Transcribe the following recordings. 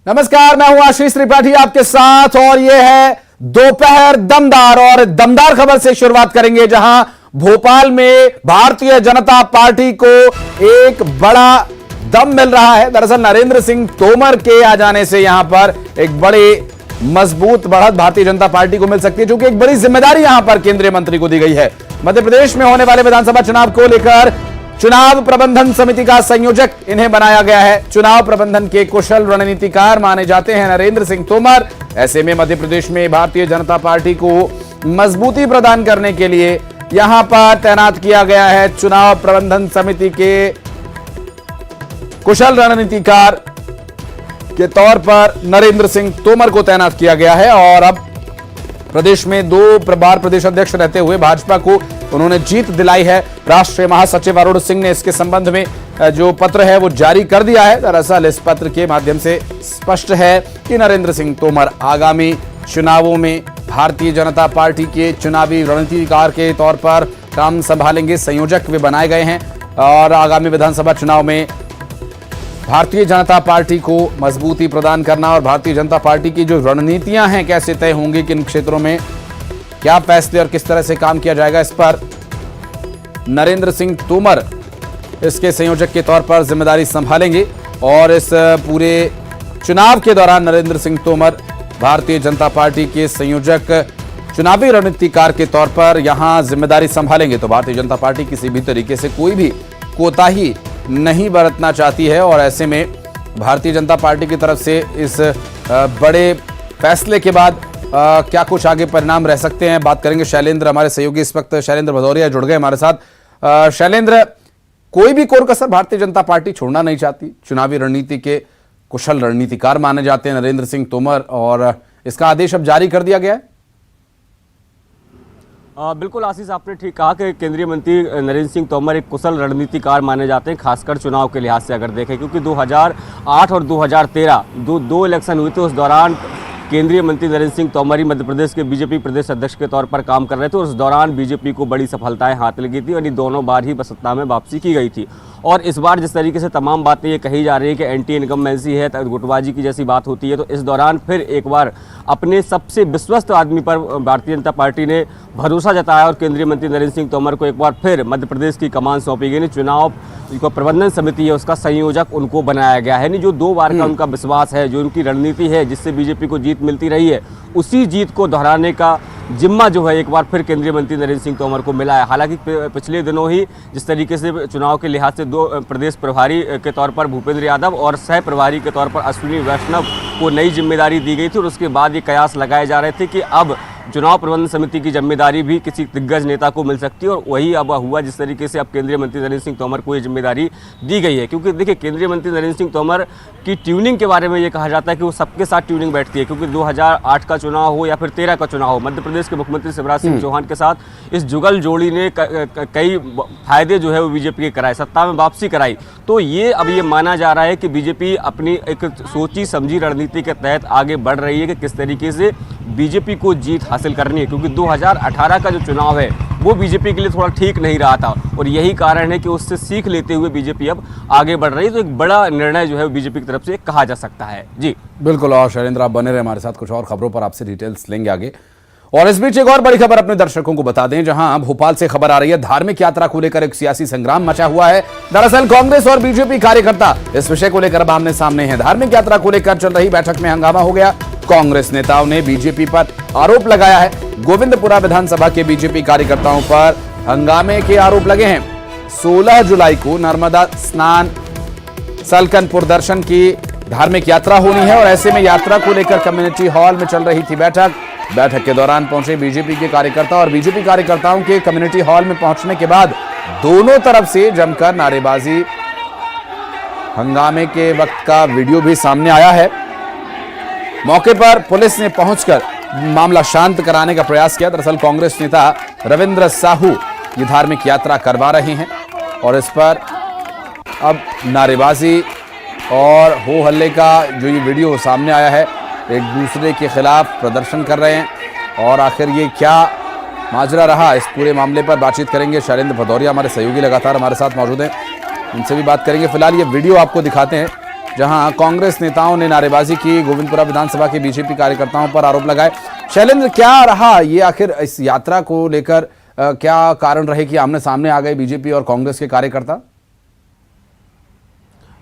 नमस्कार, मैं हूं आशीष त्रिपाठी आपके साथ और यह है दोपहर दमदार। और दमदार खबर से शुरुआत करेंगे, जहां भोपाल में भारतीय जनता पार्टी को एक बड़ा दम मिल रहा है। दरअसल नरेंद्र सिंह तोमर के आ जाने से यहां पर एक बड़ी मजबूत बढ़त भारतीय जनता पार्टी को मिल सकती है, क्योंकि एक बड़ी जिम्मेदारी यहां पर केंद्रीय मंत्री को दी गई है। मध्य प्रदेश में होने वाले विधानसभा चुनाव को लेकर चुनाव प्रबंधन समिति का संयोजक इन्हें बनाया गया है। चुनाव प्रबंधन के कुशल रणनीतिकार माने जाते हैं नरेंद्र सिंह तोमर। ऐसे में मध्य प्रदेश में भारतीय जनता पार्टी को मजबूती प्रदान करने के लिए यहां पर तैनात किया गया है। चुनाव प्रबंधन समिति के कुशल रणनीतिकार के तौर पर नरेंद्र सिंह तोमर को तैनात किया गया है। और अब प्रदेश में 2 बार प्रदेश अध्यक्ष रहते हुए भाजपा को उन्होंने जीत दिलाई है। राष्ट्रीय महासचिव अरुण सिंह ने इसके संबंध में जो पत्र है वो जारी कर दिया है। दरअसल इस पत्र के माध्यम से स्पष्ट है कि नरेंद्र सिंह तोमर आगामी चुनावों में भारतीय जनता पार्टी के चुनावी रणनीतिकार के तौर पर काम संभालेंगे। संयोजक वे बनाए गए हैं और आगामी विधानसभा चुनाव में भारतीय जनता पार्टी को मजबूती प्रदान करना और भारतीय जनता पार्टी की जो रणनीतियां हैं कैसे तय होंगी, किन क्षेत्रों में क्या फैसले और किस तरह से काम किया जाएगा, इस पर नरेंद्र सिंह तोमर इसके संयोजक के तौर पर जिम्मेदारी संभालेंगे। और इस पूरे चुनाव के दौरान नरेंद्र सिंह तोमर भारतीय जनता पार्टी के संयोजक चुनावी रणनीतिकार के तौर पर यहां जिम्मेदारी संभालेंगे। तो भारतीय जनता पार्टी किसी भी तरीके से कोई भी कोताही नहीं बरतना चाहती है और ऐसे में भारतीय जनता पार्टी की तरफ से इस बड़े फैसले के बाद क्या कुछ आगे परिणाम रह सकते हैं, बात करेंगे। शैलेंद्र हमारे सहयोगी इस वक्त शैलेंद्र भदौरिया जुड़ गए हमारे साथ। शैलेंद्र, कोई भी कोर कसर भारतीय जनता पार्टी छोड़ना नहीं चाहती। चुनावी रणनीति के कुशल रणनीतिकार माने जाते हैं नरेंद्र सिंह तोमर और इसका आदेश अब जारी कर दिया गया है। बिल्कुल आशीष, आपने ठीक कहा कि केंद्रीय मंत्री नरेंद्र सिंह तोमर एक कुशल रणनीतिकार माने जाते हैं, खासकर चुनाव के लिहाज से अगर देखें, क्योंकि 2008 और 2013 दो इलेक्शन हुए थे। उस दौरान केंद्रीय मंत्री नरेंद्र सिंह तोमर ही मध्य प्रदेश के बीजेपी प्रदेश अध्यक्ष के तौर पर काम कर रहे थे और उस दौरान बीजेपी को बड़ी सफलताएं हाथ लगी थी और ये दोनों बार ही सत्ता में वापसी की गई थी। और इस बार जिस तरीके से तमाम बातें ये कही जा रही है कि एंटी इनकम्बेंसी है, गुटबाजी की जैसी बात होती है, तो इस दौरान फिर एक बार अपने सबसे विश्वस्त आदमी पर भारतीय जनता पार्टी ने भरोसा जताया और केंद्रीय मंत्री नरेंद्र सिंह तोमर को एक बार फिर मध्य प्रदेश की कमान सौंपी गई। चुनाव जो प्रबंधन समिति है उसका संयोजक उनको बनाया गया है। जो 2 बार का उनका विश्वास है, जो उनकी रणनीति है जिससे बीजेपी को जीत मिलती रही है, उसी जीत को दोहराने का जिम्मा जो है एक बार फिर केंद्रीय मंत्री नरेंद्र सिंह तोमर को मिला है। हालांकि पिछले दिनों ही जिस तरीके से चुनाव के लिहाज से 2 प्रदेश प्रभारी के तौर पर भूपेंद्र यादव और सह प्रभारी के तौर पर अश्विनी वैष्णव को नई जिम्मेदारी दी गई थी और उसके बाद ये कयास लगाए जा रहे थे कि अब चुनाव प्रबंधन समिति की जिम्मेदारी भी किसी दिग्गज नेता को मिल सकती है और वही अब हुआ जिस तरीके से अब केंद्रीय मंत्री नरेंद्र सिंह तोमर को ये जिम्मेदारी दी गई है। क्योंकि देखिए, केंद्रीय मंत्री नरेंद्र सिंह तोमर की ट्यूनिंग के बारे में ये कहा जाता है कि वो सबके साथ ट्यूनिंग बैठती है, क्योंकि 2008 का चुनाव हो या फिर 13 का चुनाव हो, मध्य प्रदेश के मुख्यमंत्री शिवराज सिंह चौहान के साथ इस जुगल जोड़ी ने कई फायदे जो है वो बीजेपी के कराए, सत्ता में वापसी कराई। तो ये अब ये माना जा रहा है कि बीजेपी अपनी एक सोची समझी रणनीति के तहत आगे बढ़ रही है कि किस तरीके से बीजेपी को जीत हासिल करनी है, क्योंकि 2018 का जो चुनाव है वो बीजेपी के लिए थोड़ा ठीक नहीं रहा था और यही कारण है कि उससे सीख लेते हुए बीजेपी अब आगे बढ़ रही है। तो एक बड़ा निर्णय जो है बीजेपी की तरफ से कहा जा सकता है। जी बिल्कुल। और शैलेंद्र, आप बने रहे हमारे साथ, कुछ और खबरों पर आपसे डिटेल्स लेंगे आगे। और इस बीच एक और बड़ी खबर अपने दर्शकों को बता दें, जहां भोपाल से खबर आ रही है, धार्मिक यात्रा को लेकर एक सियासी संग्राम मचा हुआ है। दरअसल कांग्रेस और बीजेपी कार्यकर्ता इस विषय को लेकर अब आमने सामने हैं। धार्मिक यात्रा को लेकर चल रही बैठक में हंगामा हो गया। कांग्रेस नेताओं ने बीजेपी पर आरोप लगाया है। गोविंदपुरा विधानसभा के बीजेपी कार्यकर्ताओं पर हंगामे के आरोप लगे हैं। 16 जुलाई को नर्मदा स्नान सलकनपुर दर्शन की धार्मिक यात्रा होनी है और ऐसे में यात्रा को लेकर कम्युनिटी हॉल में चल रही थी बैठक। बैठक के दौरान पहुंचे बीजेपी के कार्यकर्ता और बीजेपी कार्यकर्ताओं के कम्युनिटी हॉल में पहुंचने के बाद दोनों तरफ से जमकर नारेबाजी, हंगामे के वक्त का वीडियो भी सामने आया है। मौके पर पुलिस ने पहुंचकर मामला शांत कराने का प्रयास किया। दरअसल कांग्रेस नेता रविंद्र साहू ये धार्मिक यात्रा करवा रहे हैं और इस पर अब नारेबाजी और हो हल्ले का जो ये वीडियो सामने आया है, एक दूसरे के खिलाफ प्रदर्शन कर रहे हैं। और आखिर ये क्या माजरा रहा, इस पूरे मामले पर बातचीत करेंगे। शैलेंद्र भदौरिया हमारे सहयोगी लगातार हमारे साथ मौजूद हैं, उनसे भी बात करेंगे। फिलहाल ये वीडियो आपको दिखाते हैं जहां कांग्रेस नेताओं ने नारेबाजी की, गोविंदपुरा विधानसभा के बीजेपी कार्यकर्ताओं पर आरोप लगाए। शैलेंद्र, क्या रहा ये आखिर इस यात्रा को लेकर क्या कारण रहे कि आमने सामने आ गए बीजेपी और कांग्रेस के कार्यकर्ता?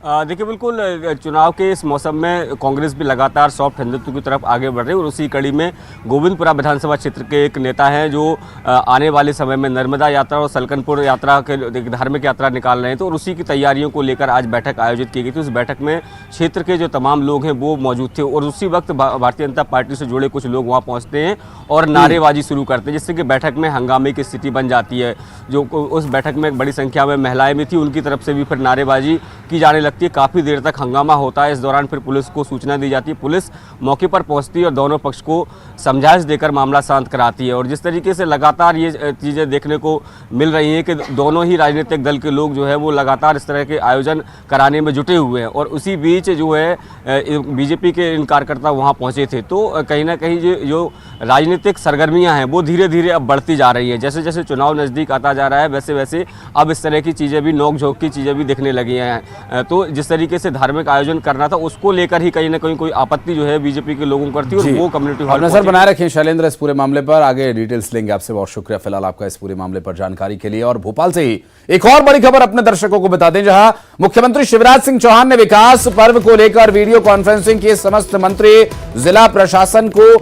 देखिए, बिल्कुल चुनाव के इस मौसम में कांग्रेस भी लगातार सॉफ्ट हिंदुत्व की तरफ आगे बढ़ रही है और उसी कड़ी में गोविंदपुरा विधानसभा क्षेत्र के एक नेता हैं जो आने वाले समय में नर्मदा यात्रा और सलकनपुर यात्रा के धार्मिक यात्रा निकाल रहे हैं। तो और उसी की तैयारियों को लेकर आज बैठक आयोजित की गई थी। उस बैठक में क्षेत्र के जो तमाम लोग हैं वो मौजूद थे और उसी वक्त भारतीय जनता पार्टी से जुड़े कुछ लोग वहाँ पहुँचते हैं और नारेबाजी शुरू करते हैं, जिससे कि बैठक में हंगामे की स्थिति बन जाती है। जो उस बैठक में एक बड़ी संख्या में महिलाएं भी थी, उनकी तरफ से भी फिर नारेबाजी की जाने लगती है। काफ़ी देर तक हंगामा होता है। इस दौरान फिर पुलिस को सूचना दी जाती है। पुलिस मौके पर पहुंचती है और दोनों पक्ष को समझाइश देकर मामला शांत कराती है। और जिस तरीके से लगातार ये चीज़ें देखने को मिल रही हैं कि दोनों ही राजनीतिक दल के लोग जो है वो लगातार इस तरह के आयोजन कराने में जुटे हुए हैं और उसी बीच जो है बीजेपी के इन कार्यकर्ता वहाँ पहुँचे थे। तो कहीं ना कहीं जो राजनीतिक सरगर्मियाँ हैं वो धीरे धीरे अब बढ़ती जा रही हैं। जैसे जैसे चुनाव नज़दीक आता जा रहा है वैसे वैसे अब इस तरह की चीज़ें भी, नोक झोंक की चीज़ें भी दिखने लगी हैं। तो जिस तरीके से धार्मिक आयोजन करना था उसको लेकर ही कहीं ना कहीं कोई आपत्ति जो है बीजेपी के लोगों को करती है और वो कम्युनिटी हॉल नजर बनाए रखें। शैलेंद्र, इस पूरे मामले पर आगे डिटेल्स लेंगे आपसे। बहुत शुक्रिया फिलहाल आपका इस पूरे मामले पर जानकारी के लिए। और भोपाल से ही एक और बड़ी खबर अपने दर्शकों को बता दें, जहां मुख्यमंत्री शिवराज सिंह चौहान ने विकास पर्व को लेकर वीडियो कॉन्फ्रेंसिंग की। समस्त मंत्री, जिला प्रशासन को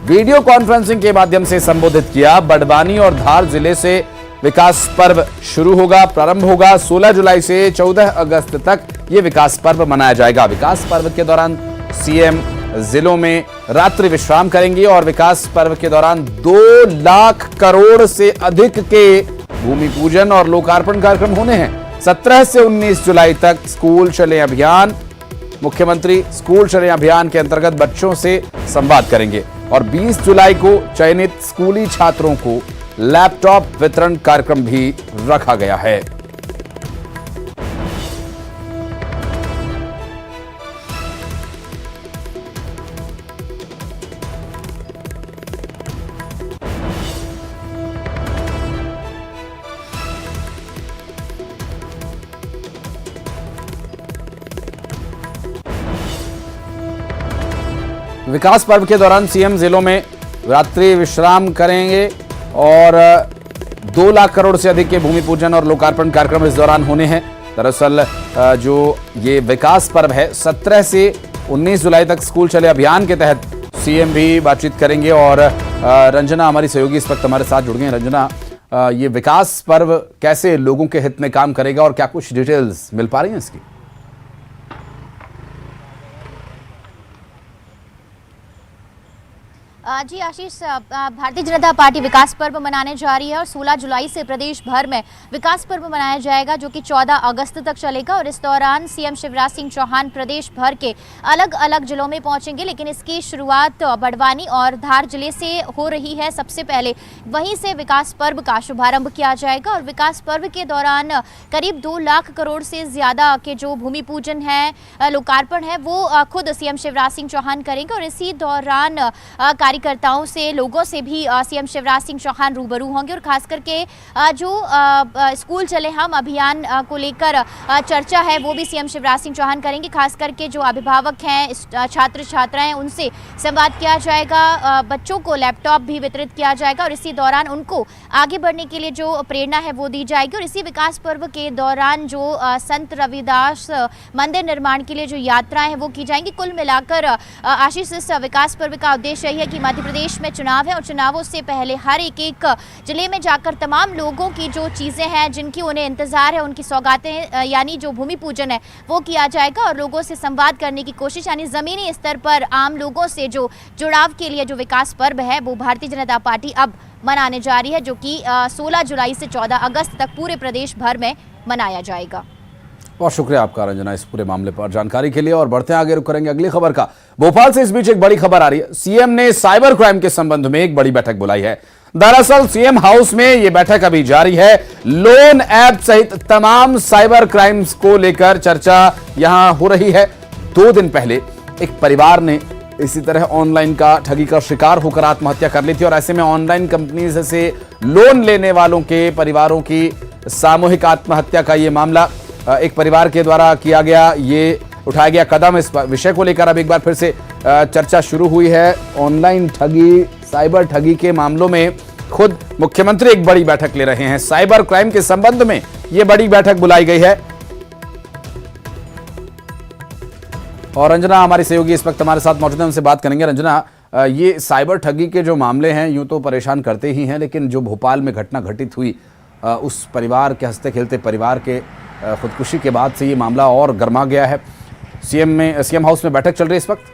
वीडियो कॉन्फ्रेंसिंग के माध्यम से संबोधित किया। बड़वानी और धार जिले से विकास पर्व शुरू होगा, प्रारंभ होगा। 16 जुलाई से 14 अगस्त तक ये विकास पर्व मनाया जाएगा। विकास पर्व के दौरान सीएम जिलों में रात्रि विश्राम करेंगे और विकास पर्व के दौरान 2 लाख करोड़ से अधिक के भूमि पूजन और लोकार्पण कार्यक्रम होने हैं। 17 से 19 जुलाई तक स्कूल चले अभियान, मुख्यमंत्री स्कूल चले अभियान के अंतर्गत बच्चों से संवाद करेंगे और 20 जुलाई को चयनित स्कूली छात्रों को लैपटॉप वितरण कार्यक्रम भी रखा गया है। विकास पर्व के दौरान सीएम जिलों में रात्रि विश्राम करेंगे और 2 लाख करोड़ से अधिक के भूमि पूजन और लोकार्पण कार्यक्रम इस दौरान होने हैं। दरअसल जो ये विकास पर्व है 17 से 19 जुलाई तक स्कूल चले अभियान के तहत सीएम भी बातचीत करेंगे। और रंजना हमारी सहयोगी इस वक्त हमारे साथ जुड़ गए हैं। रंजना, ये विकास पर्व कैसे लोगों के हित में काम करेगा और क्या कुछ डिटेल्स मिल पा रही हैं इसकी? जी आशीष, भारतीय जनता पार्टी विकास पर्व मनाने जा रही है और 16 जुलाई से प्रदेश भर में विकास पर्व मनाया जाएगा जो कि 14 अगस्त तक चलेगा। और इस दौरान सीएम शिवराज सिंह चौहान प्रदेश भर के अलग अलग जिलों में पहुंचेंगे, लेकिन इसकी शुरुआत बड़वानी और धार जिले से हो रही है। सबसे पहले वहीं से विकास पर्व का शुभारंभ किया जाएगा और विकास पर्व के दौरान करीब 2 लाख करोड़ से ज़्यादा के जो भूमि पूजन है, लोकार्पण है, वो खुद सीएम शिवराज सिंह चौहान करेंगे। और इसी दौरान कार्यकर्ताओं से, लोगों से भी सीएम शिवराज सिंह चौहान रूबरू होंगे और खास करके जो स्कूल चले हम अभियान को लेकर चर्चा है वो भी सीएम शिवराज सिंह चौहान करेंगे। खास करके जो अभिभावक हैं, छात्र छात्राएं, उनसे संवाद किया जाएगा। बच्चों को लैपटॉप भी वितरित किया जाएगा और इसी दौरान उनको आगे बढ़ने के लिए जो प्रेरणा है वो दी जाएगी। और इसी विकास पर्व के दौरान जो संत रविदास मंदिर निर्माण के लिए जो यात्राएं हैं वो की जाएंगी। कुल मिलाकर आशीष, इस विकास पर्व का उद्देश्य यही है कि मध्य प्रदेश में चुनाव है और चुनावों से पहले हर एक जिले में जाकर तमाम लोगों की जो चीज़ें हैं, जिनकी उन्हें इंतजार है, उनकी सौगातें यानी जो भूमि पूजन है वो किया जाएगा और लोगों से संवाद करने की कोशिश, यानी ज़मीनी स्तर पर आम लोगों से जो जुड़ाव के लिए जो विकास पर्व है वो भारतीय जनता पार्टी अब मनाने जा रही है, जो कि 16 जुलाई से 14 अगस्त तक पूरे प्रदेश भर में मनाया जाएगा। बहुत शुक्रिया आपका रंजना इस पूरे मामले पर जानकारी के लिए। और बढ़ते हैं आगे, रुक करेंगे अगली खबर का। भोपाल से इस बीच एक बड़ी खबर आ रही है। सीएम ने साइबर क्राइम के संबंध में एक बड़ी बैठक बुलाई है। दरअसल सीएम हाउस में यह बैठक अभी जारी है। लोन ऐप सहित तमाम साइबर क्राइम्स को लेकर चर्चा यहां हो रही है। 2 दिन पहले एक परिवार ने इसी तरह ऑनलाइन का ठगी का शिकार होकर आत्महत्या कर ली थी और ऐसे में ऑनलाइन कंपनीज से लोन लेने वालों के परिवारों की सामूहिक आत्महत्या का यह मामला एक परिवार के द्वारा किया गया। ये उठाया गया कदम, इस विषय को लेकर अब एक बार फिर से चर्चा शुरू हुई है। ऑनलाइन ठगी, साइबर ठगी के मामलों में खुद मुख्यमंत्री एक बड़ी बैठक ले रहे हैं। साइबर क्राइम के संबंध में यह बड़ी बैठक बुलाई गई है। और रंजना हमारी सहयोगी इस वक्त हमारे साथ मौजूद है, उनसे बात करेंगे। रंजना, ये साइबर ठगी के जो मामले हैं यूं तो परेशान करते ही हैं, लेकिन जो भोपाल में घटना घटित हुई, उस परिवार के हंसते खेलते परिवार के खुदकुशी के बाद से ये मामला और गर्मा गया है। सीएम हाउस में बैठक चल रही है इस वक्त।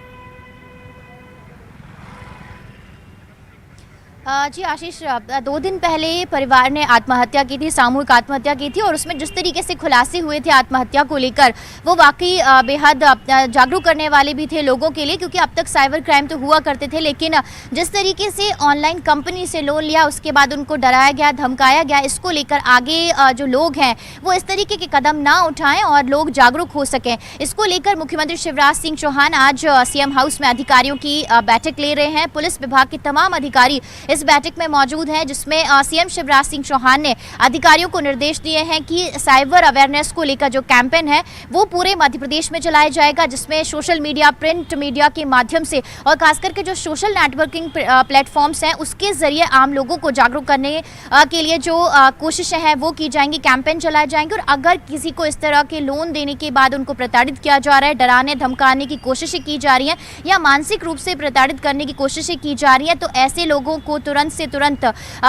जी आशीष, 2 दिन पहले परिवार ने आत्महत्या की थी, सामूहिक आत्महत्या की थी, और उसमें जिस तरीके से खुलासे हुए थे आत्महत्या को लेकर, वो वाकई बेहद जागरूक करने वाले भी थे लोगों के लिए, क्योंकि अब तक साइबर क्राइम तो हुआ करते थे, लेकिन जिस तरीके से ऑनलाइन कंपनी से लोन लिया, उसके बाद उनको डराया गया, धमकाया गया, इसको लेकर आगे जो लोग हैं वो इस तरीके के कदम ना उठाएं और लोग जागरूक हो सकें। इसको लेकर मुख्यमंत्री शिवराज सिंह चौहान आज सीएम हाउस में अधिकारियों की बैठक ले रहे हैं। पुलिस विभाग के तमाम अधिकारी इस बैठक में मौजूद हैं, जिसमें सीएम शिवराज सिंह चौहान ने अधिकारियों को निर्देश दिए हैं कि साइबर अवेयरनेस को लेकर जो कैंपेन है वो पूरे मध्य प्रदेश में चलाया जाएगा, जिसमें सोशल मीडिया, प्रिंट मीडिया के माध्यम से और खास करके जो सोशल नेटवर्किंग प्लेटफॉर्म्स हैं उसके जरिए आम लोगों को जागरूक करने के लिए जो कोशिशें हैं वो की जाएंगी, कैंपेन चलाए जाएंगे। और अगर किसी को इस तरह के लोन देने के बाद उनको प्रताड़ित किया जा रहा है, डराने धमकाने की कोशिशें की जा रही हैं या मानसिक रूप से प्रताड़ित करने की कोशिशें की जा रही हैं, तो ऐसे लोगों को तुरंत से तुरंत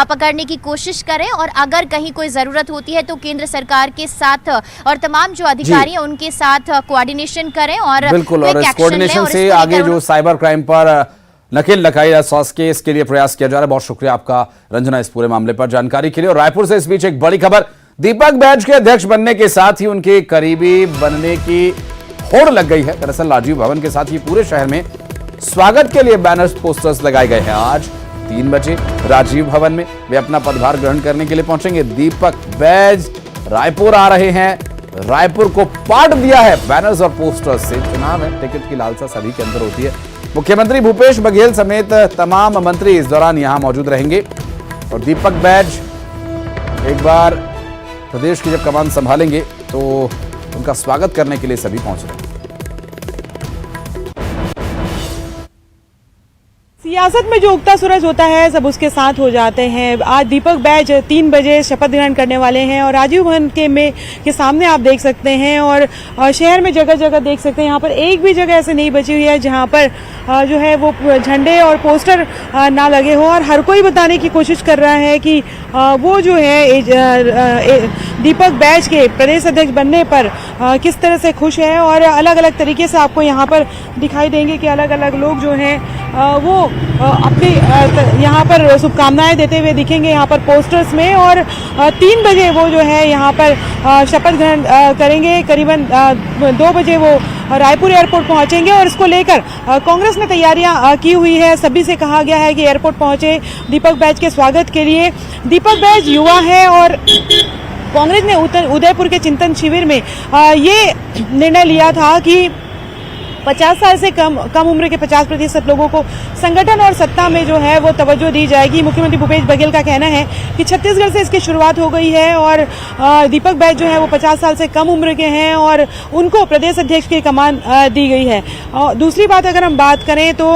पकड़ने की कोशिश करें। और अगर कहीं कोई जरूरत होती है तो केंद्र सरकार के साथ और तमाम जो अधिकारी हैं उनके साथ कोऑर्डिनेशन करें और बिल्कुल, और इस कोऑर्डिनेशन से आगे जो साइबर क्राइम पर नकेल लगाई जा सके, इसके लिए प्रयास किया जा रहा है। बहुत शुक्रिया आपका रंजना इस पूरे मामले पर जानकारी के लिए। और रायपुर से इस बीच एक बड़ी खबर, दीपक बैज के अध्यक्ष बनने के साथ ही उनके करीबी बनने की होड़ लग गई है। दरअसल राजीव भवन के साथ ही पूरे शहर में स्वागत के लिए बैनर्स, पोस्टर्स लगाए गए हैं। आज 3 बजे राजीव भवन में वे अपना पदभार ग्रहण करने के लिए पहुंचेंगे। दीपक बैज रायपुर आ रहे हैं, रायपुर को पाट दिया है बैनर्स और पोस्टर्स से। चुनाव है, टिकट की लालसा सभी के अंदर होती है। मुख्यमंत्री भूपेश बघेल समेत तमाम मंत्री इस दौरान यहां मौजूद रहेंगे और दीपक बैज एक बार प्रदेश की जब कमान संभालेंगे तो उनका स्वागत करने के लिए सभी पहुंच रहे हैं। सियासत में जो उगता सूरज होता है सब उसके साथ हो जाते हैं। आज दीपक बैज 3 बजे शपथ ग्रहण करने वाले हैं और राजीव भवन के सामने आप देख सकते हैं और शहर में जगह जगह देख सकते हैं। यहाँ पर एक भी जगह ऐसे नहीं बची हुई है जहाँ पर जो है वो झंडे और पोस्टर ना लगे हो, और हर कोई बताने की कोशिश कर रहा है कि वो जो है दीपक बैज के प्रदेश अध्यक्ष बनने पर किस तरह से खुश है। और अलग अलग तरीके से आपको यहाँ पर दिखाई देंगे कि अलग अलग लोग जो हैं वो अपनी यहाँ पर शुभकामनाएं देते हुए दिखेंगे यहाँ पर पोस्टर्स में। और 3 बजे वो जो है यहाँ पर शपथ ग्रहण करेंगे। करीबन 2 बजे वो रायपुर एयरपोर्ट पहुंचेंगे और इसको लेकर कांग्रेस ने तैयारियां की हुई है। सभी से कहा गया है कि एयरपोर्ट पहुंचे दीपक बैज के स्वागत के लिए। दीपक बैज युवा है और कांग्रेस ने उदयपुर के चिंतन शिविर में ये निर्णय लिया था कि 50 साल से कम उम्र के 50% लोगों को संगठन और सत्ता में जो है वो तवज्जो दी जाएगी। मुख्यमंत्री भूपेश बघेल का कहना है कि छत्तीसगढ़ से इसकी शुरुआत हो गई है और दीपक बैज जो है वो 50 साल से कम उम्र के हैं और उनको प्रदेश अध्यक्ष की कमान दी गई है। दूसरी बात अगर हम बात करें तो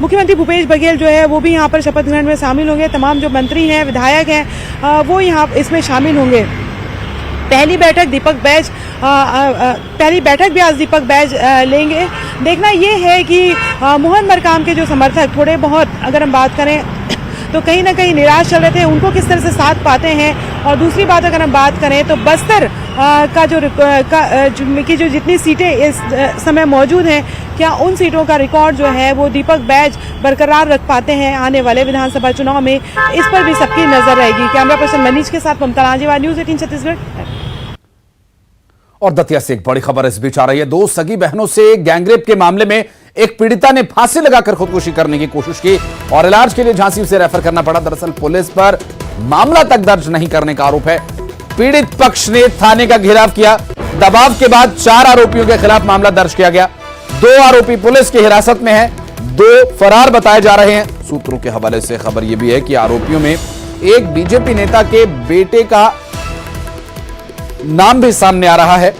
मुख्यमंत्री भूपेश बघेल जो है वो भी यहाँ पर शपथ ग्रहण में शामिल होंगे। तमाम जो मंत्री हैं, विधायक हैं, वो यहाँ इसमें शामिल होंगे। पहली बैठक भी आज दीपक बैज लेंगे। देखना ये है कि मोहन मरकाम के जो समर्थक थोड़े बहुत अगर हम बात करें तो कहीं ना कहीं निराश चल रहे थे, उनको किस तरह से साथ पाते हैं। और दूसरी बात अगर हम बात करें तो बस्तर की जो जितनी सीटें इस समय मौजूद हैं, क्या उन सीटों का रिकॉर्ड जो है वो दीपक बैज बरकरार रख पाते हैं आने वाले विधानसभा चुनाव में, इस पर भी सबकी नजर रहेगी। कैमरा पर्सन मनीष के साथ ममता लांजेवाल, न्यूज़ 18 छत्तीसगढ़। और दतिया से एक बड़ी खबर इस बीच आ रही है। 2 सगी बहनों से गैंगरेप के मामले में एक पीड़िता ने फांसी लगाकर खुदकुशी करने की कोशिश की और इलाज के लिए झांसी से रेफर करना पड़ा। दरअसल पुलिस पर मामला तक दर्ज नहीं करने का आरोप है। पीड़ित पक्ष ने थाने का घेराव किया। दबाव के बाद 4 आरोपियों के खिलाफ मामला दर्ज किया गया। 2 आरोपी पुलिस की हिरासत में हैं, 2 फरार बताए जा रहे हैं। सूत्रों के हवाले से खबर यह भी है कि आरोपियों में एक बीजेपी नेता के बेटे का नाम भी सामने आ रहा है।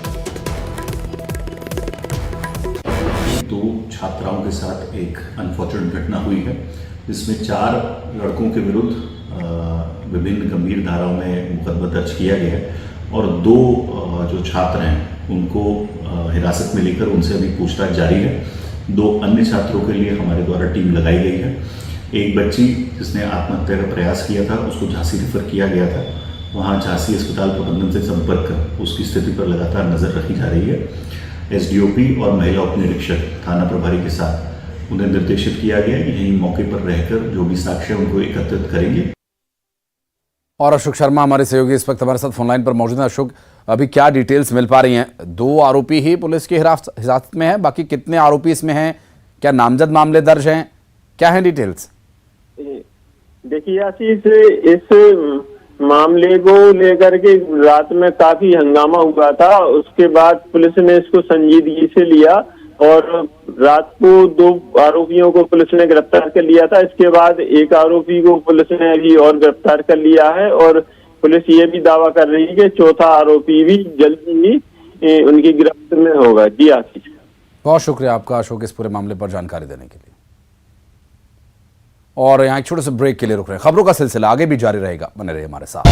एक अनफॉर्चुनेट घटना हुई है जिसमें 4 लड़कों के विरुद्ध विभिन्न गंभीर धाराओं में मुकदमा दर्ज किया गया है और 2 जो छात्र हैं उनको हिरासत में लेकर उनसे अभी पूछताछ जारी है। 2 अन्य छात्रों के लिए हमारे द्वारा टीम लगाई गई है। एक बच्ची जिसने आत्महत्या का प्रयास किया था उसको झांसी रेफर किया गया था, वहाँ झांसी अस्पताल प्रबंधन से संपर्क कर उसकी स्थिति पर लगातार नज़र रखी जा रही है। एसडीओपी और महिला उप निरीक्षक थाना प्रभारी के साथ उन्हें निर्देशित किया गया कि यहीं मौके पर रहकर जो भी साक्ष्य उनको एकत्रित करेंगे। और अशोक शर्मा हमारे सहयोगी इस वक्त हमारे साथ फोनलाइन पर मौजूद हैं। अशोक, अभी क्या डिटेल्स मिल पा रही हैं? 2 आरोपी ही पुलिस की हिरासत में हैं, बाकी कितने आरोपी इसमें हैं? क्या नामजद मामले दर्ज हैं? क्या है डिटेल्स? देखिए आशीष, इस मामले को लेकर के रात में काफी हंगामा हुआ था। उसके बाद पुलिस ने इसको संजीदगी से लिया और रात को 2 आरोपियों को पुलिस ने गिरफ्तार कर लिया था। इसके बाद एक आरोपी को पुलिस ने अभी और गिरफ्तार कर लिया है और पुलिस ये भी दावा कर रही है कि 4था आरोपी भी जल्दी ही उनकी गिरफ्त में होगा। जी आशीष, बहुत शुक्रिया आपका अशोक इस पूरे मामले पर जानकारी देने के लिए। और यहाँ एक छोटे से ब्रेक के लिए रुक रहे हैं। खबरों का सिलसिला आगे भी जारी रहेगा, बने रहिए हमारे साथ।